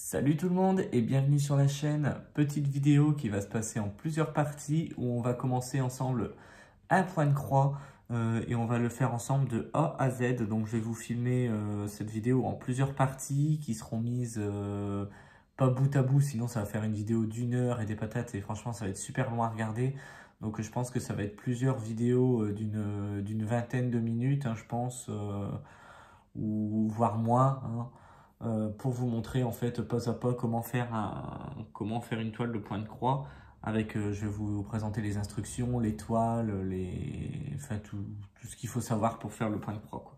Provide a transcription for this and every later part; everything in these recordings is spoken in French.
Salut tout le monde et bienvenue sur la chaîne. Petite vidéo qui va se passer en plusieurs parties où on va commencer ensemble un point de croix et on va le faire ensemble de A à Z. Donc je vais vous filmer cette vidéo en plusieurs parties qui seront mises pas bout à bout, sinon ça va faire une vidéo d'1 heure et des patates et franchement ça va être super long à regarder. Donc je pense que ça va être plusieurs vidéos d'une vingtaine de minutes, hein, je pense, ou voire moins, hein. Pour vous montrer en fait pas à pas comment faire une toile de point de croix avec je vais vous présenter les instructions, les toiles, enfin tout ce qu'il faut savoir pour faire le point de croix, quoi.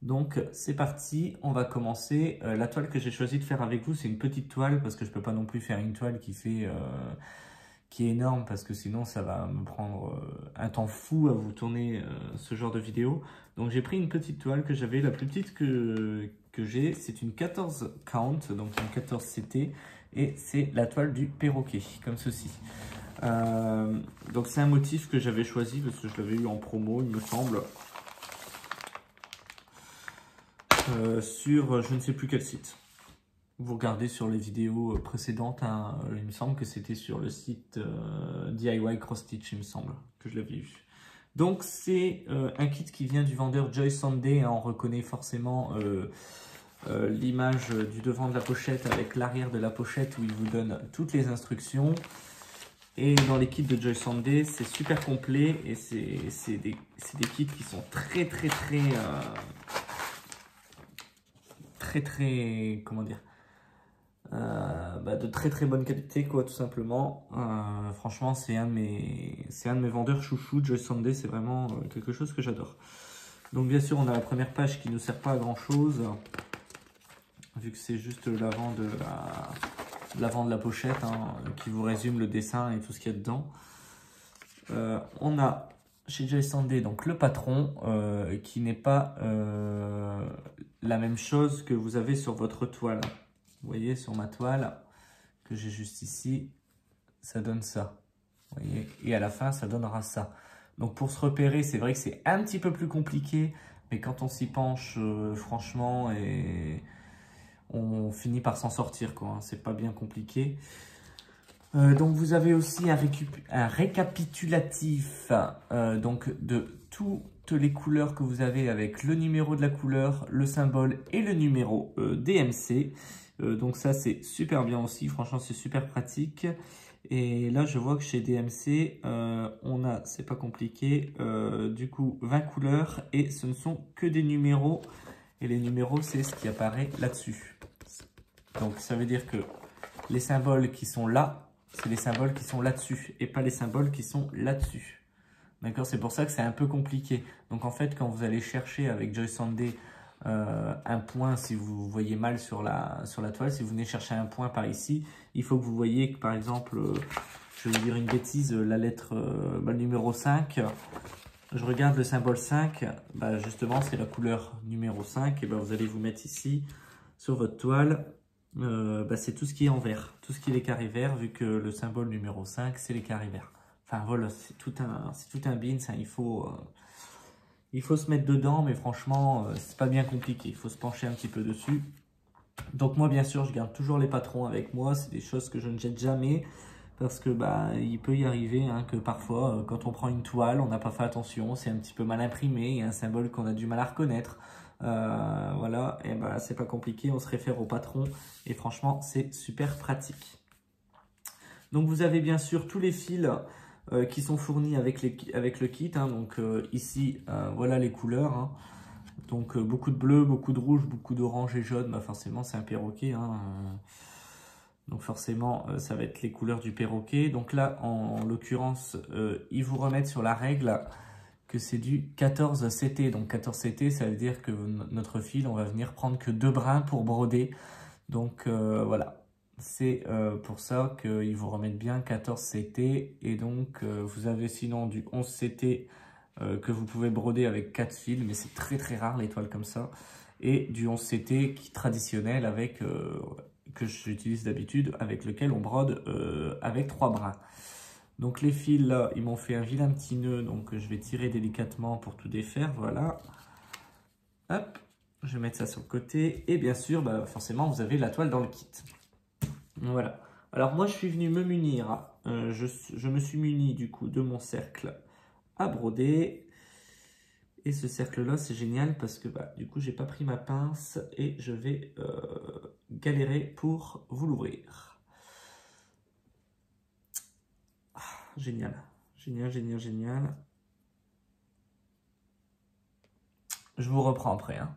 Donc c'est parti, on va commencer. La toile que j'ai choisi de faire avec vous, c'est une petite toile parce que je peux pas non plus faire une toile qui est énorme parce que sinon ça va me prendre un temps fou à vous tourner ce genre de vidéo. Donc j'ai pris une petite toile que j'avais, la plus petite que j'ai, c'est une 14 count, donc une 14 CT, et c'est la toile du perroquet, comme ceci. Donc c'est un motif que j'avais choisi parce que je l'avais eu en promo, il me semble, sur je ne sais plus quel site. Vous regardez sur les vidéos précédentes, hein, il me semble que c'était sur le site DIY Cross Stitch, il me semble, que je l'avais eu. Donc c'est un kit qui vient du vendeur Joy Sunday, hein, on reconnaît forcément l'image du devant de la pochette avec l'arrière de la pochette où il vous donne toutes les instructions. Et dans les kits de Joy Sunday, c'est super complet et c'est des kits qui sont très, comment dire, de très bonne qualité, quoi, tout simplement. Franchement, c'est un de mes vendeurs chouchou. Joy Sunday, c'est vraiment quelque chose que j'adore. Donc bien sûr, on a la première page qui ne sert pas à grand chose, vu que c'est juste l'avant de la pochette, hein, qui vous résume le dessin et tout ce qu'il y a dedans. On a chez Joy Sunday donc le patron qui n'est pas la même chose que vous avez sur votre toile. Vous voyez, sur ma toile que j'ai juste ici, ça donne ça. Vous voyez, et à la fin, ça donnera ça. Donc pour se repérer, c'est vrai que c'est un petit peu plus compliqué, mais quand on s'y penche, franchement, et on finit par s'en sortir, quoi, hein. C'est pas bien compliqué. Donc vous avez aussi un récapitulatif donc de toutes les couleurs que vous avez avec le numéro de la couleur, le symbole et le numéro DMC. Donc ça c'est super bien aussi, franchement c'est super pratique. Et là je vois que chez DMC on a, c'est pas compliqué, du coup 20 couleurs et ce ne sont que des numéros. Et les numéros c'est ce qui apparaît là-dessus. Donc ça veut dire que les symboles qui sont là, c'est les symboles qui sont là-dessus et pas les symboles qui sont là-dessus. D'accord, c'est pour ça que c'est un peu compliqué. Donc en fait, quand vous allez chercher avec Joy Sunday un point, si vous voyez mal sur la toile, si vous venez chercher un point par ici, il faut que vous voyez que par exemple, je vais vous dire une bêtise, la lettre, le numéro 5, je regarde le symbole 5, justement c'est la couleur numéro 5, et vous allez vous mettre ici sur votre toile. C'est tout ce qui est en vert, tout ce qui est les carrés verts, vu que le symbole numéro 5, c'est les carrés verts. Enfin voilà, c'est tout un beans, hein, il faut se mettre dedans, mais franchement, c'est pas bien compliqué, il faut se pencher un petit peu dessus. Donc moi, bien sûr, je garde toujours les patrons avec moi, c'est des choses que je ne jette jamais, parce que il peut y arriver, hein, que parfois, quand on prend une toile, on n'a pas fait attention, c'est un petit peu mal imprimé, il y a un symbole qu'on a du mal à reconnaître. Voilà, et c'est pas compliqué, on se réfère au patron et franchement c'est super pratique. Donc vous avez bien sûr tous les fils qui sont fournis avec le kit, hein. Donc ici voilà les couleurs, hein. Donc beaucoup de bleu, beaucoup de rouge, beaucoup d'orange et jaune, forcément c'est un perroquet, hein. Donc forcément ça va être les couleurs du perroquet. Donc là en l'occurrence ils vous remettent sur la règle que c'est du 14 CT. Donc 14 CT, ça veut dire que notre fil, on va venir prendre que 2 brins pour broder. Donc voilà, c'est pour ça qu'ils vous remettent bien 14 CT. Et donc vous avez sinon du 11 CT que vous pouvez broder avec 4 fils, mais c'est très rare les toiles comme ça. Et du 11 CT qui traditionnel avec que j'utilise d'habitude, avec lequel on brode avec 3 brins. Donc les fils là, ils m'ont fait un vilain petit nœud, donc je vais tirer délicatement pour tout défaire, voilà. Hop, Je vais mettre ça sur le côté. Et bien sûr, bah, forcément, vous avez la toile dans le kit. Voilà. Alors moi, je suis venu me munir. Je me suis muni du coup de mon cercle à broder. Et ce cercle-là, c'est génial parce que bah, du coup, j'ai pas pris ma pince et je vais galérer pour vous l'ouvrir. Ah, génial. Génial, génial, génial. Je vous reprends après. Hein.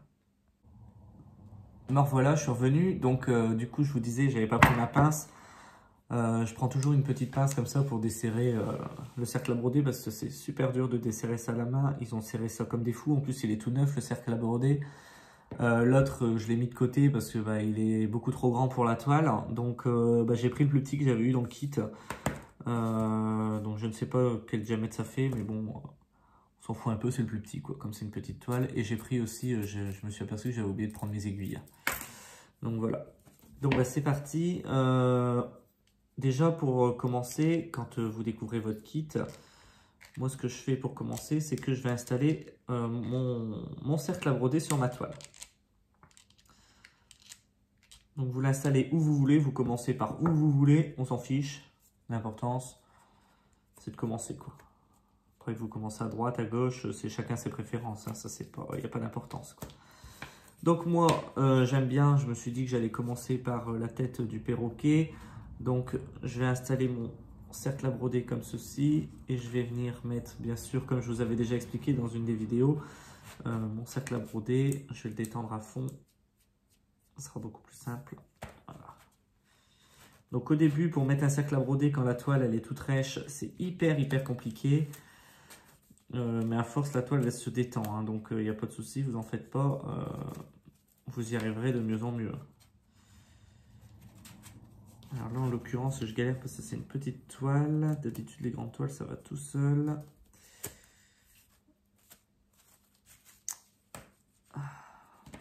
Me revoilà, je suis revenu. Donc, du coup, je vous disais, j'avais pas pris ma pince. Je prends toujours une petite pince comme ça pour desserrer le cercle à broder parce que c'est super dur de desserrer ça à la main. Ils ont serré ça comme des fous. En plus, il est tout neuf, le cercle à broder. L'autre, je l'ai mis de côté parce que bah, il est beaucoup trop grand pour la toile. Donc, bah, j'ai pris le plus petit que j'avais eu dans le kit. Donc, je ne sais pas quel diamètre ça fait, mais bon, on s'en fout un peu, c'est le plus petit, quoi, comme c'est une petite toile. Et j'ai pris aussi, je me suis aperçu que j'avais oublié de prendre mes aiguilles. Donc, voilà. Donc, bah, c'est parti. Déjà, pour commencer, quand vous découvrez votre kit, moi, ce que je fais pour commencer, c'est que je vais installer mon cercle à broder sur ma toile. Donc, vous l'installez où vous voulez, vous commencez par où vous voulez, on s'en fiche. L'importance, c'est de commencer, quoi. Après, vous commencez à droite, à gauche, c'est chacun ses préférences, hein, ça, c'est pas, il n'y a pas d'importance, quoi. Donc, moi, j'aime bien, je me suis dit que j'allais commencer par la tête du perroquet. Donc, je vais installer mon cercle à broder comme ceci et je vais venir mettre, bien sûr, comme je vous avais déjà expliqué dans une des vidéos, mon cercle à broder. Je vais le détendre à fond. Ça sera beaucoup plus simple. Voilà. Donc, au début, pour mettre un cercle à broder quand la toile elle est toute rêche, c'est hyper compliqué. Mais à force, la toile elle se détend. Hein, donc, il n'y a pas de souci, vous en faites pas. Vous y arriverez de mieux en mieux. Alors là, en l'occurrence, je galère parce que c'est une petite toile. D'habitude, les grandes toiles, ça va tout seul.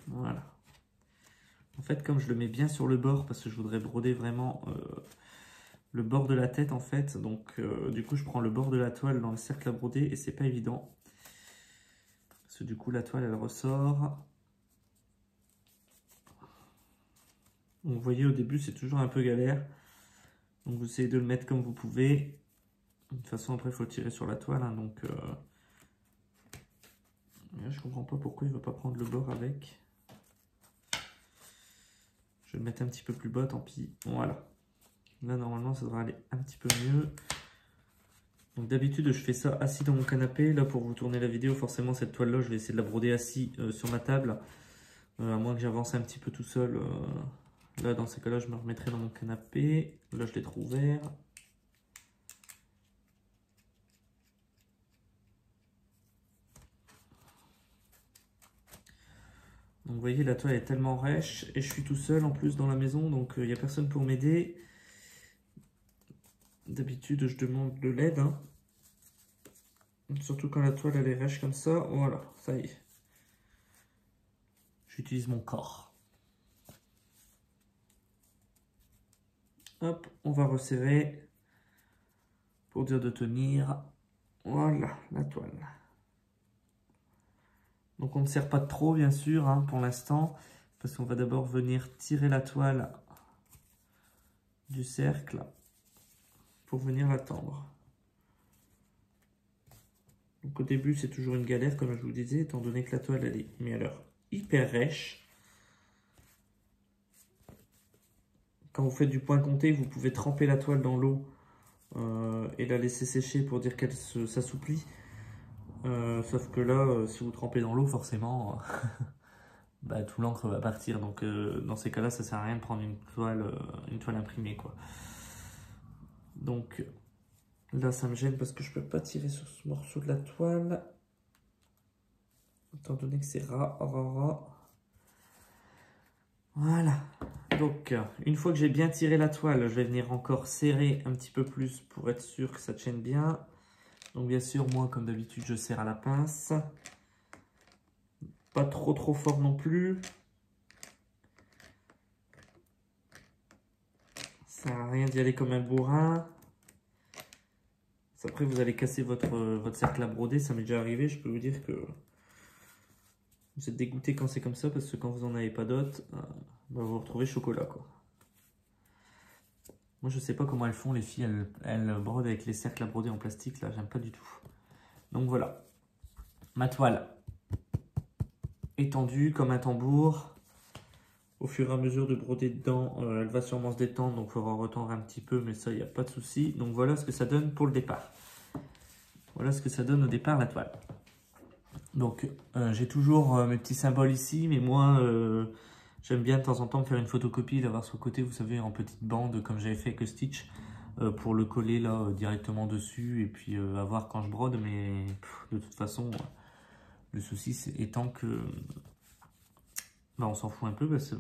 Voilà. En fait, comme je le mets bien sur le bord, parce que je voudrais broder vraiment le bord de la tête, en fait. Donc, du coup, je prends le bord de la toile dans le cercle à broder et c'est pas évident. Parce que du coup, la toile, elle ressort. Donc, vous voyez, au début, c'est toujours un peu galère. Donc, vous essayez de le mettre comme vous pouvez. De toute façon, après, il faut tirer sur la toile. Hein, donc, je comprends pas pourquoi il ne veut pas prendre le bord avec. Je vais le mettre un petit peu plus bas, tant pis. Voilà. Là, normalement, ça devrait aller un petit peu mieux. Donc, d'habitude, je fais ça assis dans mon canapé. Là, pour vous tourner la vidéo, forcément, cette toile-là, je vais essayer de la broder assis sur ma table. À moins que j'avance un petit peu tout seul. Là, dans ces cas-là, je me remettrai dans mon canapé. Là, je l'ai trop ouvert. Donc, vous voyez, la toile est tellement rêche. Et je suis tout seul, en plus, dans la maison. Donc, il n'y a personne pour m'aider. D'habitude, je demande de l'aide. Hein. Surtout quand la toile, elle est rêche comme ça. Voilà, ça y est. J'utilise mon corps. Hop, on va resserrer pour dire de tenir. Voilà, la toile. Donc on ne serre pas trop, bien sûr, hein, pour l'instant, parce qu'on va d'abord venir tirer la toile du cercle pour venir la tendre. Donc au début, c'est toujours une galère, comme je vous le disais, étant donné que la toile, elle est, mais alors, hyper rêche. Quand vous faites du point compté, vous pouvez tremper la toile dans l'eau et la laisser sécher pour dire qu'elle s'assouplit. Sauf que là, si vous trempez dans l'eau, forcément, bah, tout l'encre va partir. Donc dans ces cas-là, ça sert à rien de prendre une toile imprimée, quoi. Donc là, ça me gêne parce que je peux pas tirer sur ce morceau de la toile. Étant donné que c'est ras. Voilà. Donc, une fois que j'ai bien tiré la toile, je vais venir encore serrer un petit peu plus pour être sûr que ça tienne bien. Donc, bien sûr, moi, comme d'habitude, je serre à la pince. Pas trop fort non plus. Ça sert à rien d'y aller comme un bourrin. Après, vous allez casser votre cercle à broder. Ça m'est déjà arrivé. Je peux vous dire que Vous êtes dégoûté quand c'est comme ça, parce que quand vous n'en avez pas d'autres, vous vous retrouvez chocolat, quoi. Moi, je sais pas comment elles font, les filles, elles brodent avec les cercles à broder en plastique, là, j'aime pas du tout. Donc voilà, ma toile est tendue comme un tambour. Au fur et à mesure de broder dedans, elle va sûrement se détendre, donc il faudra retendre un petit peu, mais ça, il n'y a pas de souci. Donc voilà ce que ça donne pour le départ. Voilà ce que ça donne au départ, la toile. Donc, j'ai toujours mes petits symboles ici, mais moi, j'aime bien de temps en temps me faire une photocopie, d'avoir sur le côté, vous savez, en petite bande, comme j'avais fait avec Stitch, pour le coller là directement dessus, et puis avoir quand je brode, mais de toute façon, le souci étant que... Bah, on s'en fout un peu parce que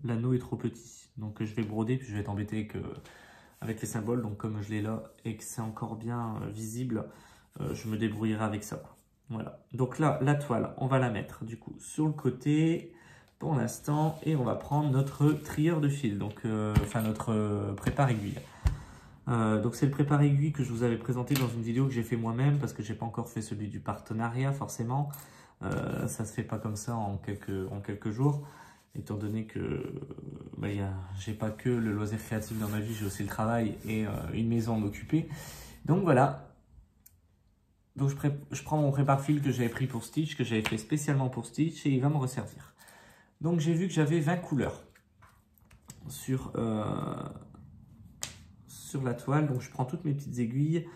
l'anneau est trop petit. Donc je vais broder, puis je vais être embêté avec les symboles. Donc comme je l'ai là et que c'est encore bien visible, je me débrouillerai avec ça. Voilà. Donc là, la toile, on va la mettre du coup sur le côté pour l'instant. Et on va prendre notre trieur de fil, donc enfin notre prépare-aiguille. Donc c'est le prépare-aiguille que je vous avais présenté dans une vidéo que j'ai fait moi-même parce que j'ai pas encore fait celui du partenariat forcément. Ça se fait pas comme ça en quelques jours, étant donné que j'ai pas que le loisir créatif dans ma vie, j'ai aussi le travail et une maison à m'occuper. Donc voilà. Donc je prends mon prépare-fil que j'avais pris pour Stitch, que j'avais fait spécialement pour Stitch, et il va me resservir. Donc j'ai vu que j'avais 20 couleurs sur la toile, donc je prends toutes mes petites aiguilles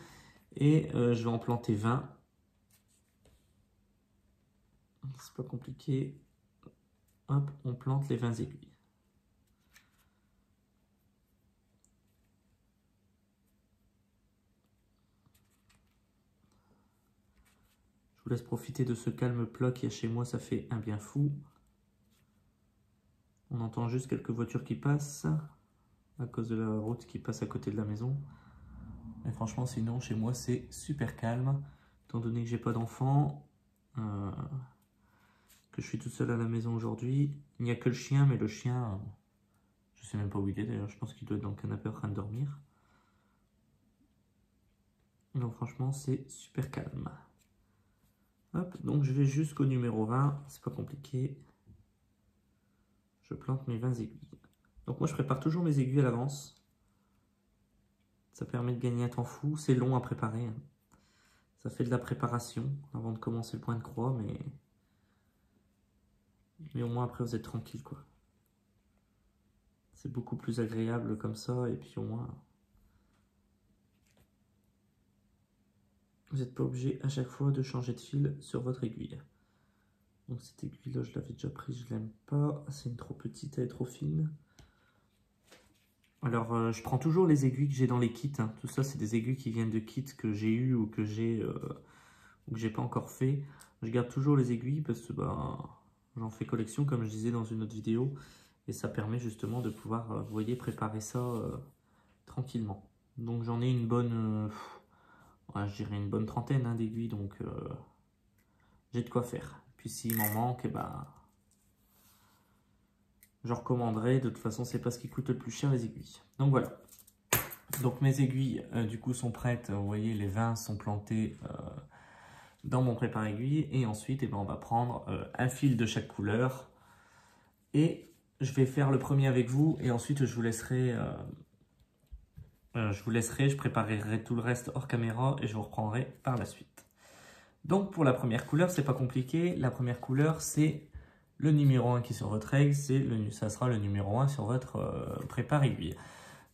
et je vais en planter 20. C'est pas compliqué. Hop, on plante les 20 aiguilles. Je vous laisse profiter de ce calme plat qu'il y a chez moi, ça fait un bien fou. On entend juste quelques voitures qui passent à cause de la route qui passe à côté de la maison. Mais franchement, sinon, chez moi, c'est super calme. Étant donné que j'ai pas d'enfant, que je suis tout seul à la maison aujourd'hui. Il n'y a que le chien, mais le chien, je sais même pas où il est d'ailleurs. Je pense qu'il doit être dans le canapé en train de dormir. Donc franchement, c'est super calme. Hop, donc je vais jusqu'au numéro 20, c'est pas compliqué. Je plante mes 20 aiguilles. Donc moi, je prépare toujours mes aiguilles à l'avance. Ça permet de gagner un temps fou. C'est long à préparer. Ça fait de la préparation avant de commencer le point de croix, mais au moins après vous êtes tranquille, quoi. C'est beaucoup plus agréable comme ça, et puis au moins vous n'êtes pas obligé à chaque fois de changer de fil sur votre aiguille. Donc cette aiguille là, je l'avais déjà prise, je l'aime pas, c'est une trop petite, elle est trop fine. Alors je prends toujours les aiguilles que j'ai dans les kits, hein. Tout ça c'est des aiguilles qui viennent de kits que j'ai eu ou que j'ai pas encore fait. Je garde toujours les aiguilles parce que j'en fais collection comme je disais dans une autre vidéo, et ça permet justement de pouvoir, vous voyez, préparer ça tranquillement. Donc j'en ai une bonne, ouais, je dirais une bonne trentaine hein, d'aiguilles, donc j'ai de quoi faire. Puis s'il m'en manque, je recommanderai. De toute façon, c'est pas ce qui coûte le plus cher, les aiguilles. Donc voilà. Donc mes aiguilles du coup sont prêtes. Vous voyez, les 20 sont plantés dans mon prépare-aiguille. Et ensuite, on va prendre un fil de chaque couleur. Et je vais faire le premier avec vous. Et ensuite, je vous laisserai... je préparerai tout le reste hors caméra et je vous reprendrai par la suite. Donc pour la première couleur, c'est pas compliqué. La première couleur, c'est le numéro 1 qui est sur votre aigle, ça sera le numéro 1 sur votre prépare-aiguille.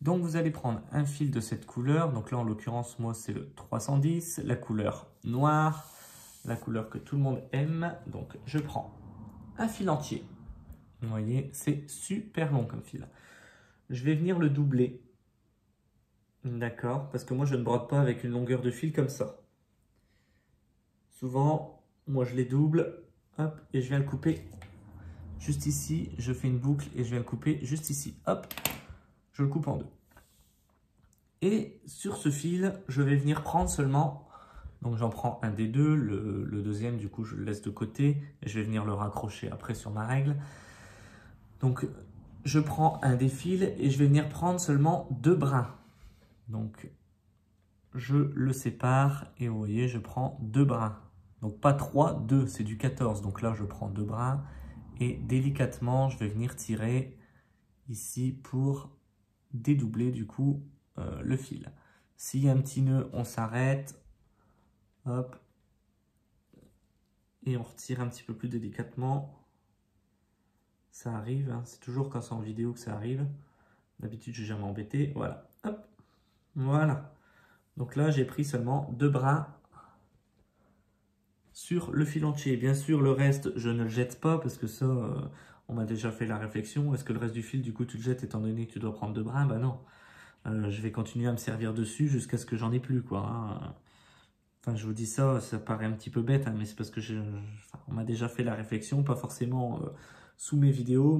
Donc vous allez prendre un fil de cette couleur. Donc là en l'occurrence, moi c'est le 310, la couleur noire, la couleur que tout le monde aime. Donc je prends un fil entier. Vous voyez, c'est super long comme fil. Je vais venir le doubler. D'accord, parce que moi je ne brode pas avec une longueur de fil comme ça. Souvent, moi je les double, hop, et je viens le couper juste ici. Je fais une boucle et je viens le couper juste ici, hop, je le coupe en deux. Et sur ce fil, je vais venir prendre seulement, donc j'en prends un des deux, le deuxième du coup je le laisse de côté, et je vais venir le raccrocher après sur ma règle. Donc je prends un des fils et je vais venir prendre seulement 2 brins. Donc je le sépare et vous voyez, je prends 2 brins. Donc pas 3, 2, c'est du 14. Donc là, je prends 2 brins et délicatement, je vais venir tirer ici pour dédoubler du coup le fil. S'il y a un petit nœud, on s'arrête. Hop. Et on retire un petit peu plus délicatement. Ça arrive, hein. C'est toujours quand c'est en vidéo que ça arrive. D'habitude, je n'ai jamais embêté. Voilà. Hop. Voilà. Donc là, j'ai pris seulement 2 brins sur le fil entier. Bien sûr, le reste, je ne le jette pas parce que ça, on m'a déjà fait la réflexion. Est-ce que le reste du fil, du coup, tu le jettes étant donné que tu dois prendre 2 brins? Ben non. Je vais continuer à me servir dessus jusqu'à ce que j'en ai plus, quoi. Hein. Enfin, je vous dis ça, ça paraît un petit peu bête, hein, mais c'est parce que enfin, on m'a déjà fait la réflexion, pas forcément sous mes vidéos,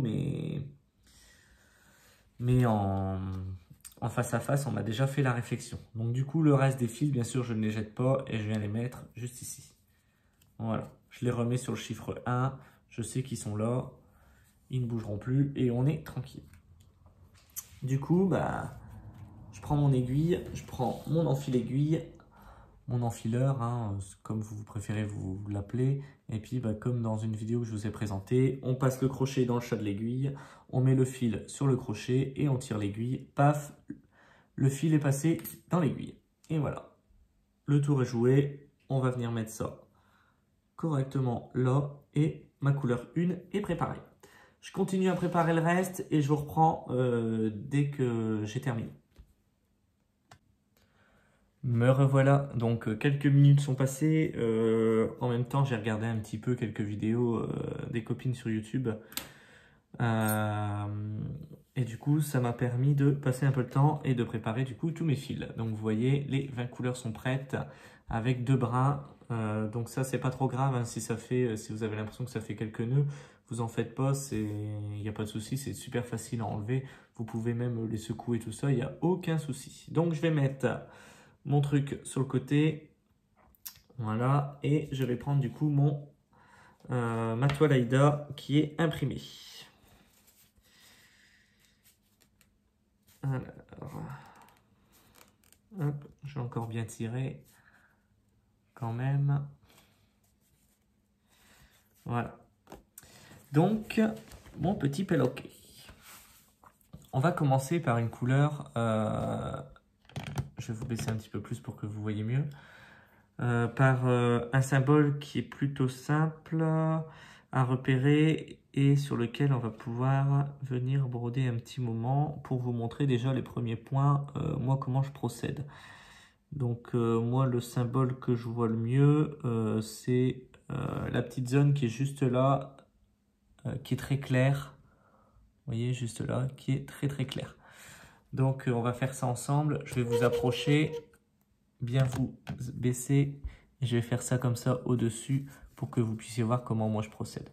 mais en face à face, on m'a déjà fait la réflexion. Donc du coup, le reste des fils, bien sûr, je ne les jette pas et je viens les mettre juste ici. Voilà, je les remets sur le chiffre 1, je sais qu'ils sont là, ils ne bougeront plus et on est tranquille. Du coup, bah, je prends mon aiguille, je prends mon enfile-aiguille, mon enfileur, hein, comme vous préférez vous l'appeler. Et puis, bah, comme dans une vidéo que je vous ai présentée, on passe le crochet dans le chat de l'aiguille, on met le fil sur le crochet et on tire l'aiguille. Paf, le fil est passé dans l'aiguille. Et voilà, le tour est joué. On va venir mettre ça correctement là et ma couleur 1 est préparée. Je continue à préparer le reste et je vous reprends dès que j'ai terminé. Me revoilà, donc quelques minutes sont passées, en même temps j'ai regardé un petit peu quelques vidéos des copines sur YouTube et du coup ça m'a permis de passer un peu le temps et de préparer du coup tous mes fils. Donc vous voyez les 20 couleurs sont prêtes avec 2 brins, donc ça c'est pas trop grave hein, si vous avez l'impression que ça fait quelques nœuds, vous en faites pas, il n'y a pas de souci, c'est super facile à enlever, vous pouvez même les secouer tout ça, il n'y a aucun souci. Donc je vais mettre mon truc sur le côté, voilà, et je vais prendre du coup ma toile Aïda qui est imprimée. Alors, hop, je vais encore bien tirer quand même. Voilà. Donc, mon petit perroquet. On va commencer par une couleur. Je vais vous baisser un petit peu plus pour que vous voyez mieux. Par un symbole qui est plutôt simple à repérer et sur lequel on va pouvoir venir broder un petit moment pour vous montrer déjà les premiers points, moi comment je procède. Donc moi le symbole que je vois le mieux c'est la petite zone qui est juste là, qui est très claire, vous voyez juste là, qui est très très claire. Donc on va faire ça ensemble, je vais vous approcher, bien vous baisser. Je vais faire ça comme ça au-dessus pour que vous puissiez voir comment moi je procède.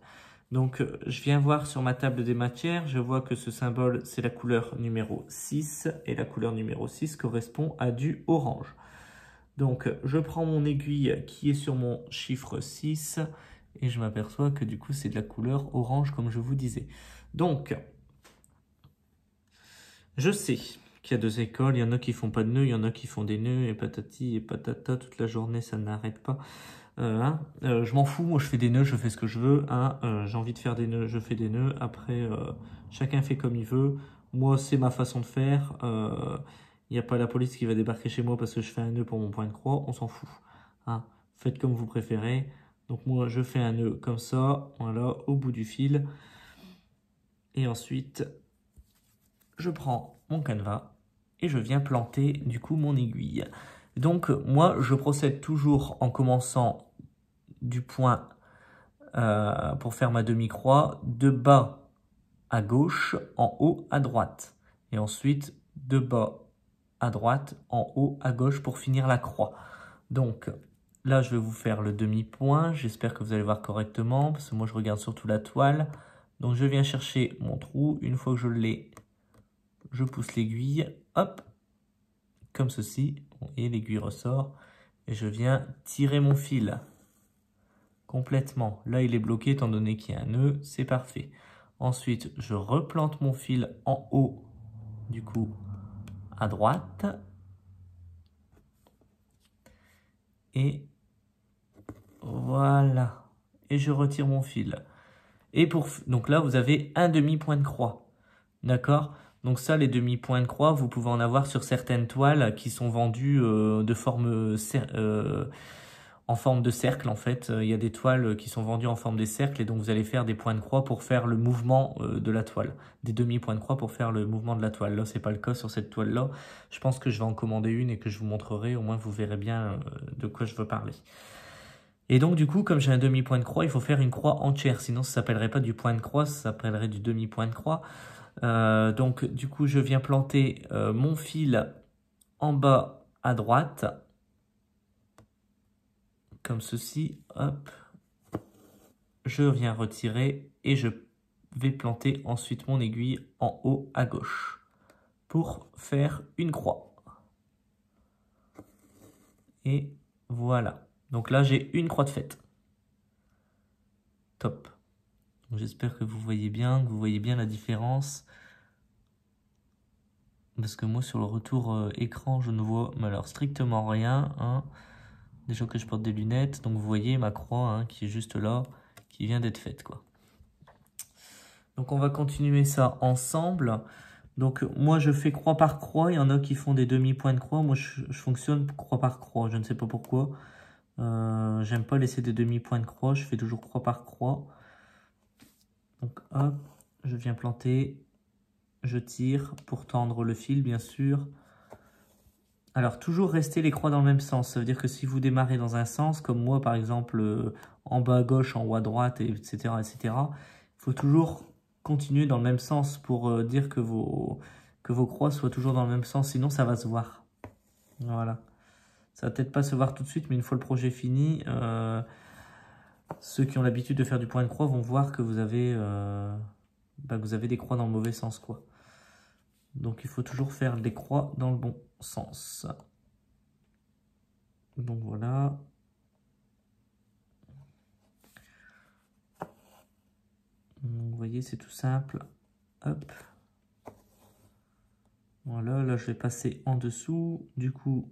Donc, je viens voir sur ma table des matières, je vois que ce symbole, c'est la couleur numéro 6 et la couleur numéro 6 correspond à du orange. Donc, je prends mon aiguille qui est sur mon chiffre 6 et je m'aperçois que du coup, c'est de la couleur orange comme je vous disais. Donc, je sais qu'il y a 2 écoles, il y en a qui font pas de nœuds, il y en a qui font des nœuds, et patati et patata, toute la journée ça n'arrête pas. Je m'en fous, moi je fais des nœuds, je fais ce que je veux, hein. J'ai envie de faire des nœuds, je fais des nœuds, après chacun fait comme il veut, moi c'est ma façon de faire, il n'y a pas la police qui va débarquer chez moi parce que je fais un nœud pour mon point de croix, on s'en fout, hein. Faites comme vous préférez, donc moi je fais un nœud comme ça, voilà, au bout du fil, et ensuite je prends mon canevas et je viens planter du coup mon aiguille. Donc moi je procède toujours en commençant du point pour faire ma demi-croix, de bas à gauche, en haut à droite. Et ensuite de bas à droite, en haut à gauche pour finir la croix. Donc là je vais vous faire le demi-point, j'espère que vous allez voir correctement, parce que moi je regarde surtout la toile. Donc je viens chercher mon trou, une fois que je l'ai, je pousse l'aiguille, hop, comme ceci, et l'aiguille ressort, et je viens tirer mon fil complètement. Là, il est bloqué étant donné qu'il y a un nœud, c'est parfait. Ensuite, je replante mon fil en haut, du coup, à droite. Et Voilà. Et je retire mon fil. Et donc là, vous avez un demi-point de croix. D'accord? Donc ça, les demi-points de croix, vous pouvez en avoir sur certaines toiles qui sont vendues en forme de cercle. En fait, il y a des toiles qui sont vendues en forme de cercle et donc vous allez faire des points de croix pour faire le mouvement de la toile. Des demi-points de croix pour faire le mouvement de la toile. Là, c'est pas le cas sur cette toile-là. Je pense que je vais en commander une et que je vous montrerai. Au moins, vous verrez bien de quoi je veux parler. Et donc, du coup, comme j'ai un demi-point de croix, il faut faire une croix entière. Sinon, ça s'appellerait pas du point de croix, ça s'appellerait du demi-point de croix. Donc, du coup, je viens planter mon fil en bas à droite. Comme ceci. Hop. Je viens retirer et je vais planter ensuite mon aiguille en haut à gauche pour faire une croix. Et voilà. Donc là, j'ai une croix de fête. Top. J'espère que vous voyez bien la différence. Parce que moi, sur le retour écran, je ne vois alors strictement rien. Hein. Déjà que je porte des lunettes. Donc vous voyez ma croix hein, qui est juste là, qui vient d'être faite, quoi. Donc on va continuer ça ensemble. Donc moi je fais croix par croix, il y en a qui font des demi-points de croix, moi je fonctionne croix par croix, je ne sais pas pourquoi. J'aime pas laisser des demi-points de croix, je fais toujours croix par croix. Donc hop, je viens planter, je tire pour tendre le fil bien sûr. Alors toujours rester les croix dans le même sens, ça veut dire que si vous démarrez dans un sens, comme moi par exemple en bas à gauche, en haut à droite, etc. il faut toujours continuer dans le même sens pour dire que vos croix soient toujours dans le même sens, sinon ça va se voir. Voilà. Ça va peut-être pas se voir tout de suite, mais une fois le projet fini, ceux qui ont l'habitude de faire du point de croix vont voir que vous avez des croix dans le mauvais sens, quoi. Donc il faut toujours faire des croix dans le bon sens. Donc voilà. Donc, vous voyez, c'est tout simple. Hop. Voilà, là je vais passer en dessous. Du coup,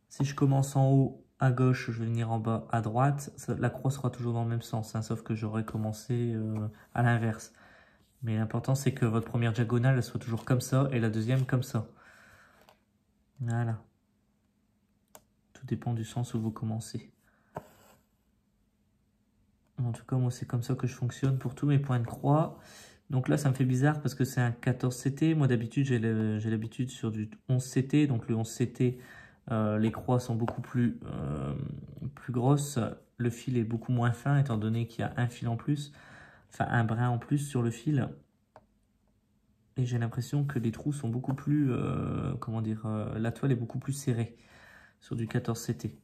si je commence en haut à gauche, je vais venir en bas à droite. La croix sera toujours dans le même sens, hein, sauf que j'aurai commencé à l'inverse. Mais l'important c'est que votre première diagonale elle soit toujours comme ça et la deuxième comme ça. Voilà. Tout dépend du sens où vous commencez. En tout cas, moi c'est comme ça que je fonctionne pour tous mes points de croix. Donc là, ça me fait bizarre parce que c'est un 14 CT. Moi d'habitude, j'ai l'habitude sur du 11 CT. Donc le 11 CT, les croix sont beaucoup plus grosses. Le fil est beaucoup moins fin étant donné qu'il y a un fil en plus. Enfin, un brin en plus sur le fil. Et j'ai l'impression que les trous sont beaucoup plus... la toile est beaucoup plus serrée sur du 14 CT.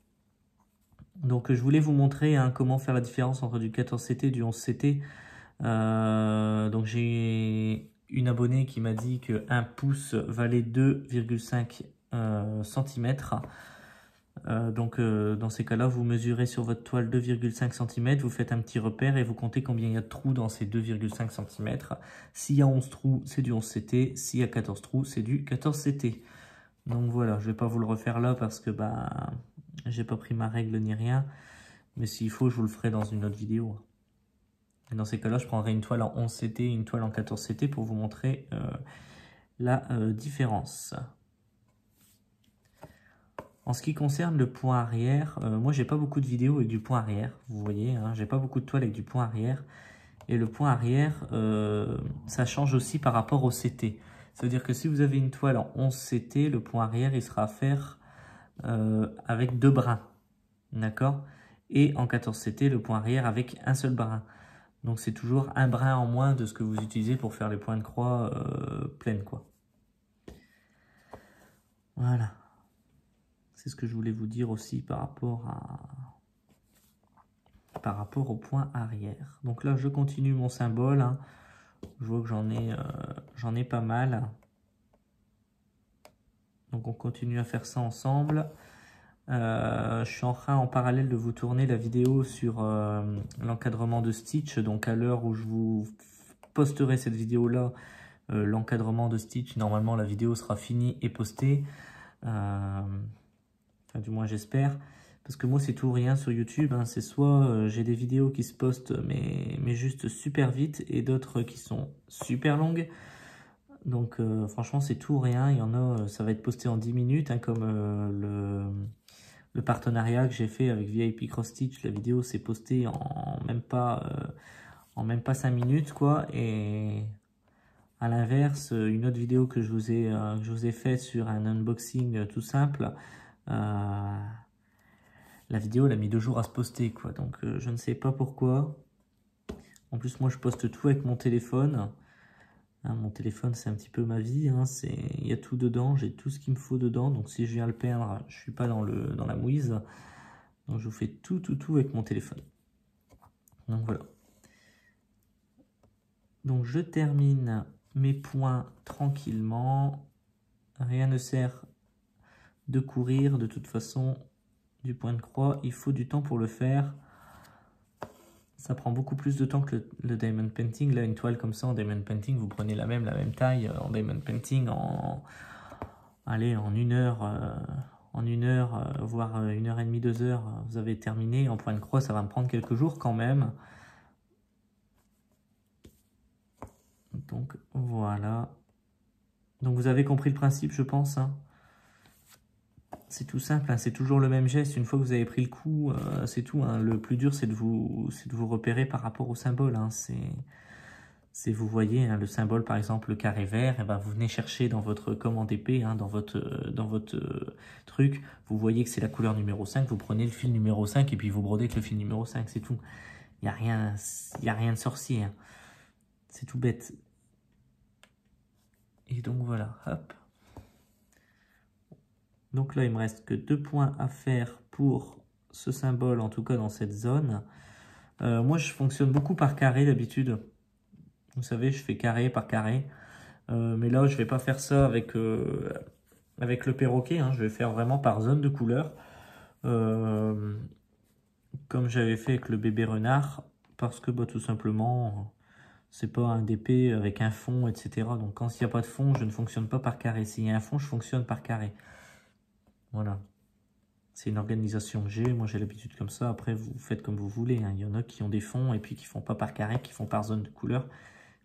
Donc je voulais vous montrer hein, comment faire la différence entre du 14 CT et du 11 CT. Donc j'ai une abonnée qui m'a dit que 1 pouce valait 2,5 cm. Donc dans ces cas-là, vous mesurez sur votre toile 2,5 cm, vous faites un petit repère et vous comptez combien il y a de trous dans ces 2,5 cm. S'il y a 11 trous, c'est du 11 CT. S'il y a 14 trous, c'est du 14 CT. Donc voilà, je ne vais pas vous le refaire là parce que j'ai pas pris ma règle ni rien. Mais s'il faut, je vous le ferai dans une autre vidéo. Et dans ces cas-là, je prendrai une toile en 11 CT et une toile en 14 CT pour vous montrer la différence. En ce qui concerne le point arrière, moi j'ai pas beaucoup de vidéos avec du point arrière, vous voyez, hein, j'ai pas beaucoup de toiles avec du point arrière. Et le point arrière, ça change aussi par rapport au CT. Ça veut dire que si vous avez une toile en 11 CT, le point arrière il sera à faire avec 2 brins, d'accord? Et en 14 CT, le point arrière avec un seul brin. Donc c'est toujours un brin en moins de ce que vous utilisez pour faire les points de croix pleines, quoi. Voilà. C'est ce que je voulais vous dire aussi par rapport au point arrière. Donc là, je continue mon symbole. Hein. Je vois que j'en ai pas mal. Donc on continue à faire ça ensemble. Je suis en train en parallèle de vous tourner la vidéo sur l'encadrement de Stitch. Donc à l'heure où je vous posterai cette vidéo là, l'encadrement de Stitch, normalement la vidéo sera finie et postée. Enfin, du moins j'espère. Parce que moi c'est tout ou rien sur YouTube, hein. C'est soit j'ai des vidéos qui se postent mais juste super vite et d'autres qui sont super longues. Donc franchement c'est tout ou rien. Il y en a, ça va être posté en 10 minutes, hein, comme le partenariat que j'ai fait avec VIP Cross Stitch. La vidéo s'est postée en même pas 5 minutes quoi. Et à l'inverse, une autre vidéo que je vous ai fait sur un unboxing tout simple, la vidéo elle a mis 2 jours à se poster quoi. Donc je ne sais pas pourquoi. En plus moi je poste tout avec mon téléphone. Hein, mon téléphone c'est un petit peu ma vie, hein. Il y a tout dedans, j'ai tout ce qu'il me faut dedans. Donc si je viens le perdre, je suis pas dans la mouise. Donc je vous fais tout avec mon téléphone. Donc voilà. Donc je termine mes points tranquillement. Rien ne sert de courir de toute façon. Du point de croix, il faut du temps pour le faire. Ça prend beaucoup plus de temps que le diamond painting. Là, une toile comme ça en diamond painting, vous prenez la même taille en diamond painting allez, en 1 heure, voire 1h30, 2 heures, vous avez terminé. En point de croix, ça va me prendre quelques jours quand même. Donc voilà. Donc vous avez compris le principe, je pense, hein. C'est tout simple, hein, c'est toujours le même geste. Une fois que vous avez pris le coup, c'est tout, hein. Le plus dur, c'est de vous repérer par rapport au symbole, hein. Vous voyez, hein, le symbole, par exemple, le carré vert, et ben, vous venez chercher dans votre commande épée, hein, dans votre truc, vous voyez que c'est la couleur numéro 5, vous prenez le fil numéro 5 et puis vous brodez avec le fil numéro 5, c'est tout. Il n'y a rien de sorcier, hein. C'est tout bête. Et donc voilà, hop. Donc là, il me reste que 2 points à faire pour ce symbole, en tout cas dans cette zone. Moi, je fonctionne beaucoup par carré d'habitude. Vous savez, je fais carré par carré. Mais là, je vais pas faire ça avec le perroquet, hein. Je vais faire vraiment par zone de couleur. Comme j'avais fait avec le bébé renard. Parce que bah, tout simplement, c'est pas un DP avec un fond, etc. Donc quand il n'y a pas de fond, je ne fonctionne pas par carré. S'il y a un fond, je fonctionne par carré. Voilà. C'est une organisation que j'ai. Moi, j'ai l'habitude comme ça. Après, vous faites comme vous voulez, hein. Il y en a qui ont des fonds et puis qui font pas par carré, qui font par zone de couleur.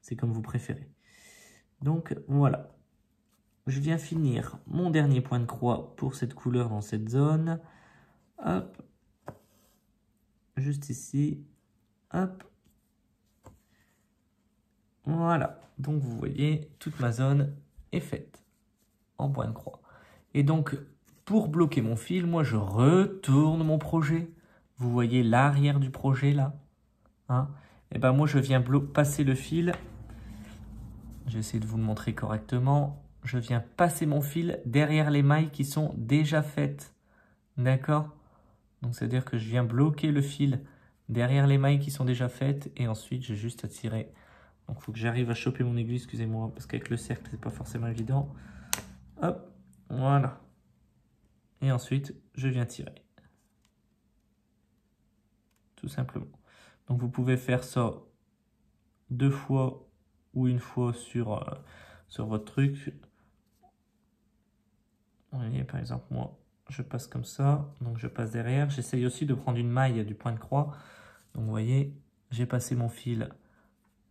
C'est comme vous préférez. Donc, voilà. Je viens finir mon dernier point de croix pour cette couleur dans cette zone. Hop. Juste ici. Hop. Voilà. Donc, vous voyez, toute ma zone est faite en point de croix. Et donc, pour bloquer mon fil, moi, je retourne mon projet. Vous voyez l'arrière du projet, là, hein? Et ben moi, je viens passer le fil. Je vais essayer de vous le montrer correctement. Je viens passer mon fil derrière les mailles qui sont déjà faites. D'accord? Donc, c'est-à-dire que je viens bloquer le fil derrière les mailles qui sont déjà faites. Et ensuite, j'ai juste à tirer. Donc, il faut que j'arrive à choper mon aiguille, excusez-moi, parce qu'avec le cercle, c'est pas forcément évident. Hop, voilà. Et ensuite, je viens tirer. Tout simplement. Donc, vous pouvez faire ça 2 fois ou 1 fois sur votre truc. Vous voyez, par exemple, moi, je passe comme ça. Donc, je passe derrière. J'essaye aussi de prendre une maille du point de croix. Donc, vous voyez, j'ai passé mon fil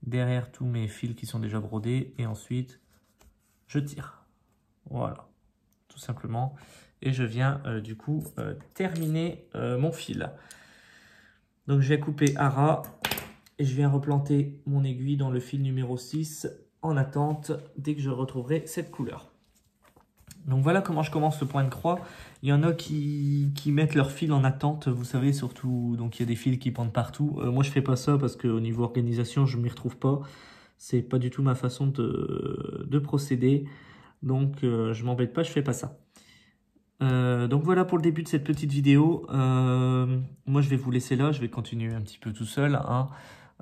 derrière tous mes fils qui sont déjà brodés. Et ensuite, je tire. Voilà, tout simplement. Et je viens, du coup, terminer mon fil. Donc, je vais couper à ras. Et je viens replanter mon aiguille dans le fil numéro 6 en attente dès que je retrouverai cette couleur. Donc voilà comment je commence ce point de croix. Il y en a qui mettent leur fil en attente, vous savez, surtout, donc il y a des fils qui pendent partout. Moi je fais pas ça parce qu'au niveau organisation, je m'y retrouve pas. C'est pas du tout ma façon de procéder. Donc je m'embête pas, je fais pas ça. Donc voilà pour le début de cette petite vidéo. Moi je vais vous laisser là, je vais continuer un petit peu tout seul, hein.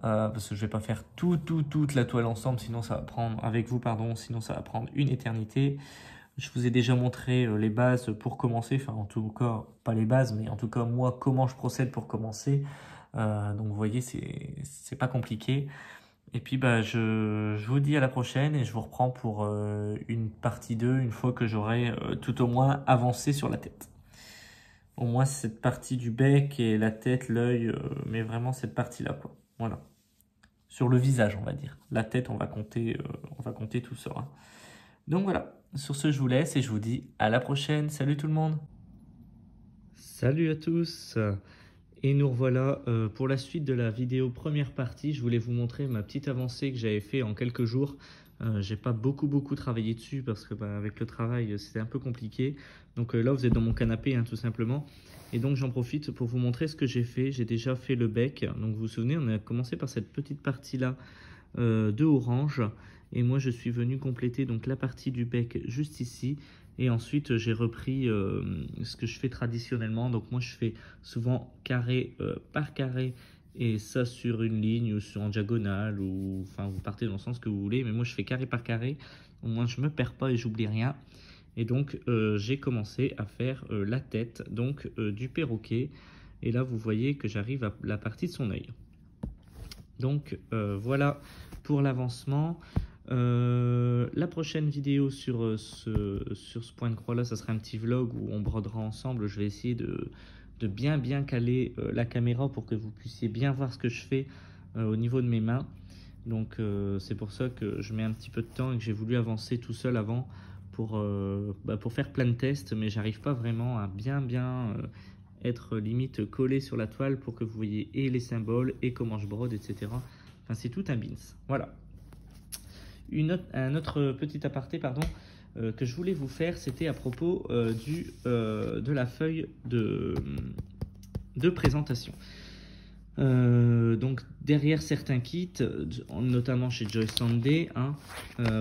Parce que je vais pas faire toute la toile ensemble, sinon ça va prendre, avec vous pardon, sinon ça va prendre une éternité. Je vous ai déjà montré les bases pour commencer, enfin en tout cas pas les bases, mais en tout cas moi comment je procède pour commencer. Donc vous voyez c'est pas compliqué. Et puis bah, je vous dis à la prochaine et je vous reprends pour une partie 2 une fois que j'aurai tout au moins avancé sur la tête. Au moins cette partie du bec et la tête, l'œil, mais vraiment cette partie-là, quoi. Voilà. Sur le visage, on va dire. La tête, on va compter tout ça, hein. Donc voilà. Sur ce, je vous laisse et je vous dis à la prochaine. Salut tout le monde. Salut à tous. Et nous revoilà pour la suite de la vidéo première partie. Je voulais vous montrer ma petite avancée que j'avais fait en quelques jours. J'ai pas beaucoup travaillé dessus parce que avec le travail c'était un peu compliqué. Donc là vous êtes dans mon canapé hein, tout simplement. Et donc j'en profite pour vous montrer ce que j'ai fait. J'ai déjà fait le bec. Donc vous vous souvenez, on a commencé par cette petite partie là de orange. Et moi je suis venu compléter donc la partie du bec juste ici. Et ensuite, j'ai repris ce que je fais traditionnellement. Donc moi, je fais souvent carré par carré et ça sur une ligne ou sur en diagonale ou enfin vous partez dans le sens que vous voulez. Mais moi, je fais carré par carré. Au moins, je me perds pas et j'oublie rien. Et donc, j'ai commencé à faire la tête donc du perroquet. Et là, vous voyez que j'arrive à la partie de son œil. Donc, voilà pour l'avancement. La prochaine vidéo sur ce point de croix là, ça sera un petit vlog où on brodera ensemble. Je vais essayer de bien caler la caméra pour que vous puissiez bien voir ce que je fais au niveau de mes mains. Donc c'est pour ça que je mets un petit peu de temps et que j'ai voulu avancer tout seul avant pour faire plein de tests, mais j'arrive pas vraiment à bien être limite collé sur la toile pour que vous voyez et les symboles et comment je brode, etc. Enfin c'est tout un beans. Voilà. Un autre petit aparté que je voulais vous faire, c'était à propos de la feuille de présentation. Donc derrière certains kits, notamment chez Joyce Sunday, hein,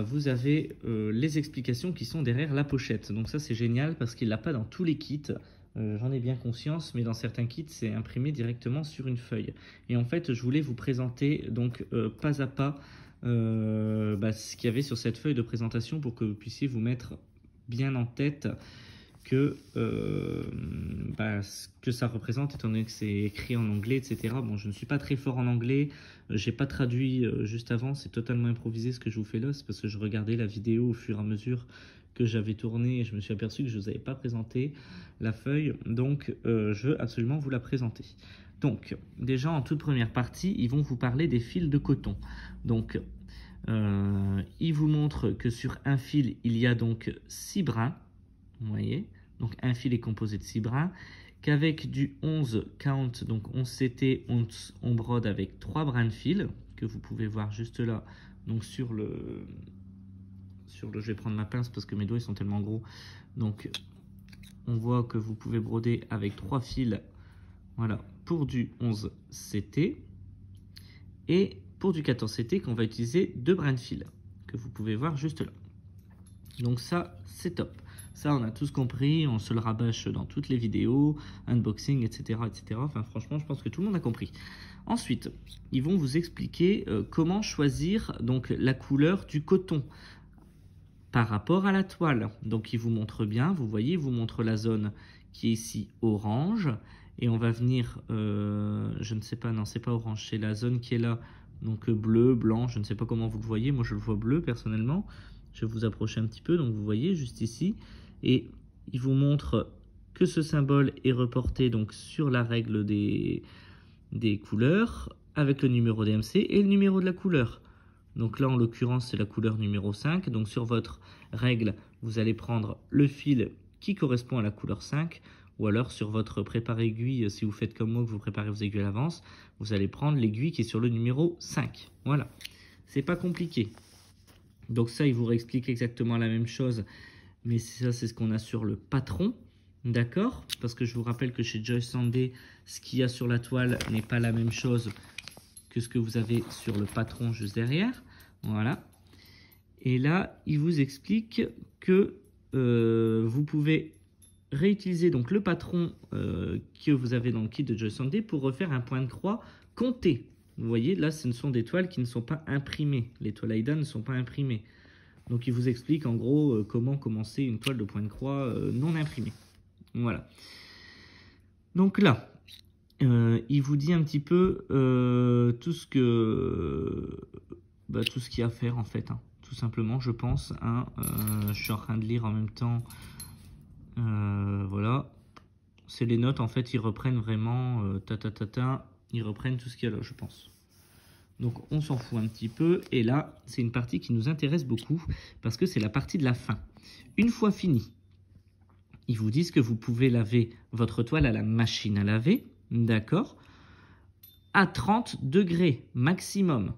vous avez les explications qui sont derrière la pochette. Donc ça c'est génial parce qu'il ne l'a pas dans tous les kits. J'en ai bien conscience, mais dans certains kits, c'est imprimé directement sur une feuille. Et en fait, je voulais vous présenter donc pas à pas ce qu'il y avait sur cette feuille de présentation pour que vous puissiez vous mettre bien en tête que ce que ça représente, étant donné que c'est écrit en anglais, etc. Bon, je ne suis pas très fort en anglais, j'ai pas traduit juste avant, c'est totalement improvisé ce que je vous fais là, c'est parce que je regardais la vidéo au fur et à mesure que j'avais tourné et je me suis aperçu que je ne vous avais pas présenté la feuille, donc je veux absolument vous la présenter. Donc, déjà en toute première partie, ils vont vous parler des fils de coton. Donc, ils vous montrent que sur un fil, il y a donc 6 brins. Vous voyez, donc un fil est composé de 6 brins, qu'avec du 11 count, donc 11 CT, on brode avec 3 brins de fil, que vous pouvez voir juste là, donc je vais prendre ma pince parce que mes doigts ils sont tellement gros, donc on voit que vous pouvez broder avec 3 fils, voilà, pour du 11 CT, et pour du 14 CT, qu'on va utiliser 2 brins de fil, que vous pouvez voir juste là. Donc ça, c'est top. Ça, on a tous compris, on se le rabâche dans toutes les vidéos, unboxing, etc., etc. Enfin, franchement, je pense que tout le monde a compris. Ensuite, ils vont vous expliquer comment choisir donc la couleur du coton par rapport à la toile. Donc, ils vous montrent bien, vous voyez, ils vous montrent la zone qui est ici orange. Et on va venir, je ne sais pas, non, c'est pas orange, c'est la zone qui est là, donc bleu, blanc, je ne sais pas comment vous le voyez, moi je le vois bleu personnellement. Je vais vous approcher un petit peu, donc vous voyez juste ici, et il vous montre que ce symbole est reporté donc sur la règle des couleurs, avec le numéro DMC et le numéro de la couleur. Donc là en l'occurrence c'est la couleur numéro 5, donc sur votre règle vous allez prendre le fil qui correspond à la couleur 5, ou alors sur votre préparé aiguille, si vous faites comme moi que vous préparez vos aiguilles à l'avance, vous allez prendre l'aiguille qui est sur le numéro 5. Voilà, c'est pas compliqué. Donc ça, il vous réexplique exactement la même chose, mais ça, c'est ce qu'on a sur le patron, d'accord? Parce que je vous rappelle que chez Joyce Sunday, ce qu'il y a sur la toile n'est pas la même chose que ce que vous avez sur le patron juste derrière. Voilà. Et là, il vous explique que vous pouvez réutiliser donc le patron que vous avez dans le kit de Joyce Sunday pour refaire un point de croix compté. Vous voyez, là, ce ne sont des toiles qui ne sont pas imprimées. Les toiles Aida ne sont pas imprimées. Donc, il vous explique en gros comment commencer une toile de point de croix non imprimée. Voilà. Donc là, il vous dit un petit peu tout ce que tout ce qu'il y a à faire en fait, hein, tout simplement je pense. Hein, je suis en train de lire en même temps. Voilà. C'est les notes en fait, ils reprennent vraiment ils reprennent tout ce qu'il y a là je pense. Donc on s'en fout un petit peu. Et là, c'est une partie qui nous intéresse beaucoup parce que c'est la partie de la fin. Une fois fini, ils vous disent que vous pouvez laver votre toile à la machine à laver, d'accord, à 30 degrés maximum.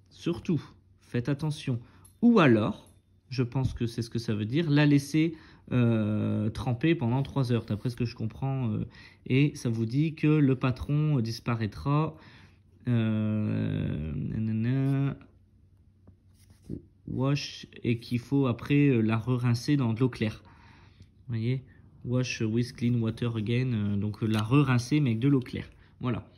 Surtout, faites attention. Ou alors, je pense que c'est ce que ça veut dire, la laisser tremper pendant 3 heures, d'après ce que je comprends. Et ça vous dit que le patron disparaîtra. Wash, et qu'il faut après la re-rincer dans de l'eau claire. Vous voyez, wash with clean water again, donc la re-rincer mais avec de l'eau claire. Voilà.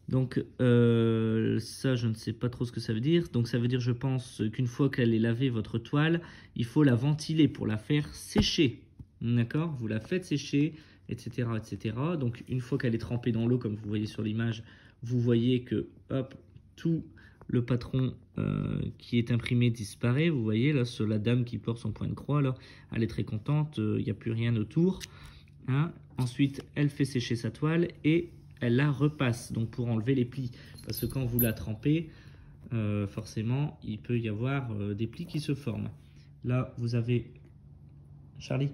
Donc ça, je ne sais pas trop ce que ça veut dire. Donc ça veut dire, je pense, qu'une fois qu'elle est lavée, votre toile, il faut la ventiler pour la faire sécher. D'accord? Vous la faites sécher, etc., etc. Donc une fois qu'elle est trempée dans l'eau, comme vous voyez sur l'image, vous voyez que, hop, tout le patron qui est imprimé disparaît. Vous voyez, là, sur la dame qui porte son point de croix, là, elle est très contente, il n'y a plus rien autour. Hein? Ensuite, elle fait sécher sa toile et elle la repasse, donc pour enlever les plis. Parce que quand vous la trempez, forcément, il peut y avoir des plis qui se forment. Là, vous avez Charlie,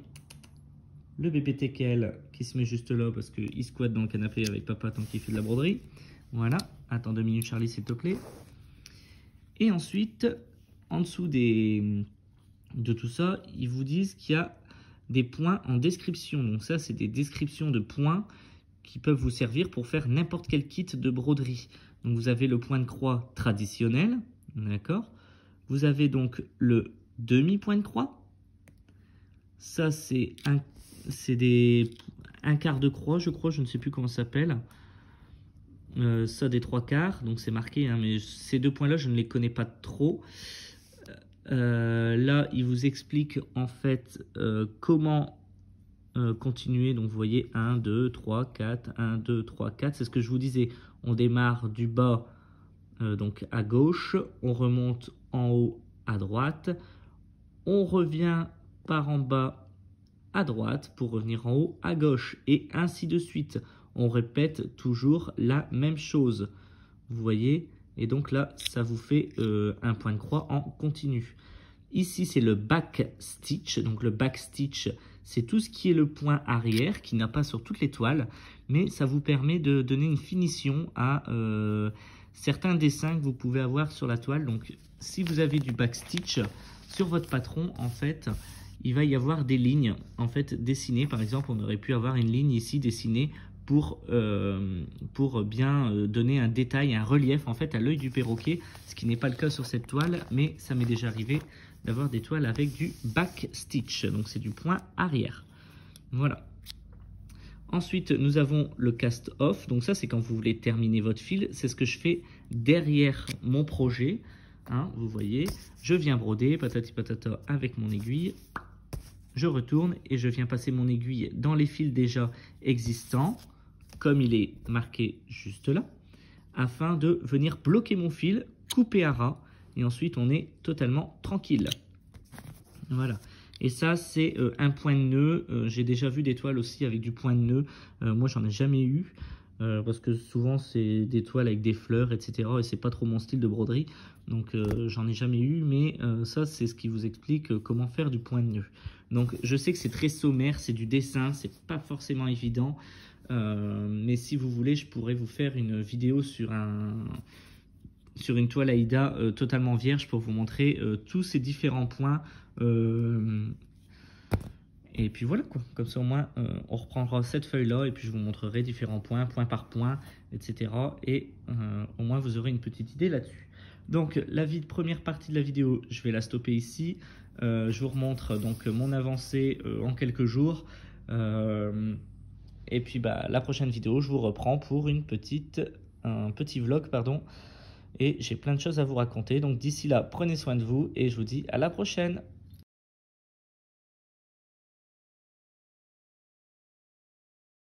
le bébé teckel qui se met juste là parce qu'il squatte dans le canapé avec papa tant qu'il fait de la broderie. Voilà, attends 2 minutes Charlie s'il te plaît. Et ensuite, en dessous de tout ça, ils vous disent qu'il y a des points en description. Donc ça, c'est des descriptions de points qui peuvent vous servir pour faire n'importe quel kit de broderie. Donc vous avez le point de croix traditionnel, d'accord. Vous avez donc le demi-point de croix. Ça, c'est un quart de croix, je crois, je ne sais plus comment ça s'appelle. Ça, des 3/4, donc c'est marqué, hein, mais ces 2 points-là, je ne les connais pas trop. Là, il vous explique en fait comment continuer. Donc, vous voyez 1, 2, 3, 4, 1, 2, 3, 4. C'est ce que je vous disais. On démarre du bas, donc à gauche. On remonte en haut à droite. On revient par en bas à droite pour revenir en haut à gauche. Et ainsi de suite. On répète toujours la même chose. Vous voyez? Et donc là, ça vous fait un point de croix en continu. Ici, c'est le back stitch. Donc le back stitch, c'est tout ce qui est le point arrière, qui n'a pas sur toutes les toiles. Mais ça vous permet de donner une finition à certains dessins que vous pouvez avoir sur la toile. Donc si vous avez du back stitch sur votre patron, en fait, il va y avoir des lignes en fait dessinées. Par exemple, on aurait pu avoir une ligne ici dessinée pour bien donner un détail, un relief en fait à l'œil du perroquet, ce qui n'est pas le cas sur cette toile, mais ça m'est déjà arrivé d'avoir des toiles avec du back stitch, donc c'est du point arrière. Voilà. Ensuite, nous avons le cast off, donc ça c'est quand vous voulez terminer votre fil, c'est ce que je fais derrière mon projet, hein, vous voyez, je viens broder, patati patata avec mon aiguille, je retourne et je viens passer mon aiguille dans les fils déjà existants, comme il est marqué juste là, afin de venir bloquer mon fil, couper à ras, et ensuite on est totalement tranquille. Voilà. Et ça, c'est un point de nœud. J'ai déjà vu des toiles aussi avec du point de nœud. Moi, j'en ai jamais eu. Parce que souvent, c'est des toiles avec des fleurs, etc. Et c'est pas trop mon style de broderie. Donc, j'en ai jamais eu. Mais ça, c'est ce qui vous explique comment faire du point de nœud. Donc, je sais que c'est très sommaire. C'est du dessin. C'est pas forcément évident. Mais si vous voulez, je pourrais vous faire une vidéo sur une toile Aïda totalement vierge pour vous montrer tous ces différents points. Et puis voilà quoi, comme ça au moins on reprendra cette feuille là et puis je vous montrerai différents points, point par point, etc. Et au moins vous aurez une petite idée là-dessus. Donc première partie de la vidéo, je vais la stopper ici. Je vous remontre donc mon avancée en quelques jours. Et puis la prochaine vidéo, je vous reprends pour un petit vlog, pardon. Et j'ai plein de choses à vous raconter. Donc d'ici là, prenez soin de vous et je vous dis à la prochaine.